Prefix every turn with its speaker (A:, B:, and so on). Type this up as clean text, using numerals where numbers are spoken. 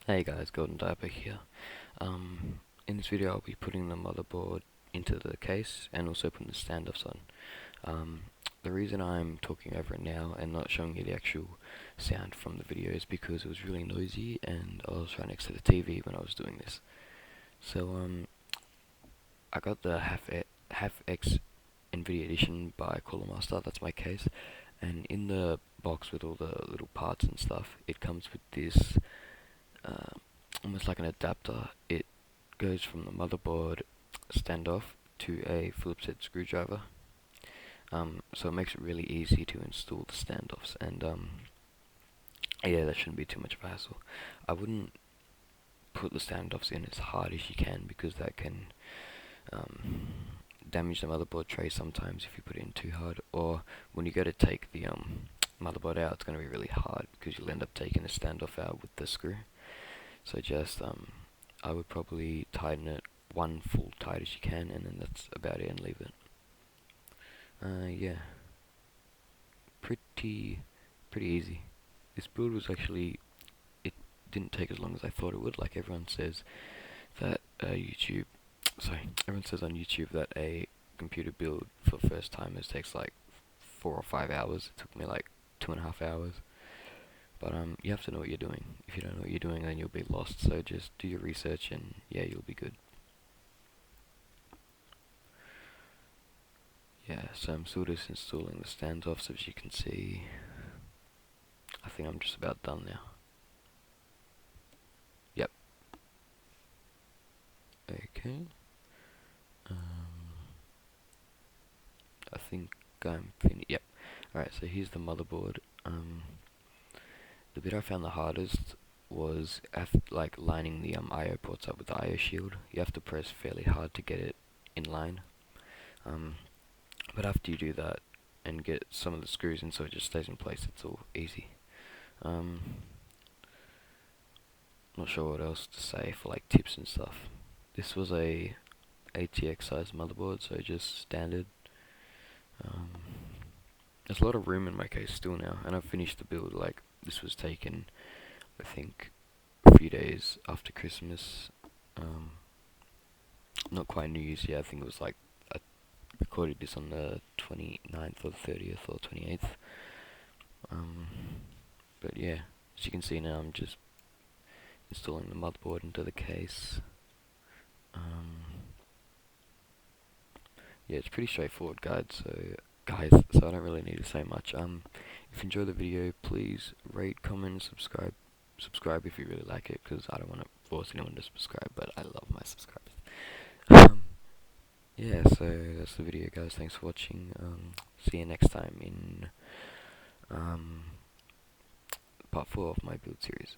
A: Hey guys, Golden Diaper here. In this video I'll be putting the motherboard into the case and also putting the standoffs on. Um, the reason I'm talking over it now and not showing you the actual sound from the video is because it was really noisy and I was right next to the TV when I was doing this. So I got the half X NVIDIA edition by Cooler Master, that's my case, and in the box with all the little parts and stuff, it comes with this uh, almost like an adapter. It goes from the motherboard standoff to a Phillips head screwdriver. So it makes it really easy to install the standoffs, and yeah, that shouldn't be too much of a hassle. I wouldn't put the standoffs in as hard as you can because that can um, damage the motherboard tray sometimes if you put it in too hard, or when you go to take the motherboard out, it's going to be really hard because you'll end up taking the standoff out with the screw. So just I would probably tighten it one full tight as you can, and then that's about it, and leave it. Yeah, pretty easy. This build was actually, it didn't take as long as I thought it would. Like everyone says that everyone says on YouTube that a computer build for first timers takes like 4 or 5 hours. It took me like 2.5 hours. But you have to know what you're doing. If you don't know what you're doing, then you'll be lost. So just do your research, and yeah, you'll be good. Yeah, so I'm still just installing the standoffs, as you can see. I think I'm just about done now. Yep. Okay. I think I'm finished. Yep. Alright, so here's the motherboard. The bit I found the hardest was like lining the I/O ports up with the I/O shield. You have to press fairly hard to get it in line. But after you do that and get some of the screws in so it just stays in place, it's all easy. Not sure what else to say for like tips and stuff. This was a ATX size motherboard, so just standard. Um, there's a lot of room in my case still now, and I've finished the build. Like this was taken, I think, a few days after Christmas. Not quite New Year's yet. I think it was like I recorded this on the 29th or 30th or 28th. But yeah, as you can see now, I'm just installing the motherboard into the case. Yeah, it's pretty straightforward, guys, so I don't really need to say much. If you enjoy the video, please rate, comment, subscribe. Subscribe if you really like it, because I don't want to force anyone to subscribe, but I love my subscribers. Yeah, so that's the video, guys. Thanks for watching. See you next time in part 4 of my build series.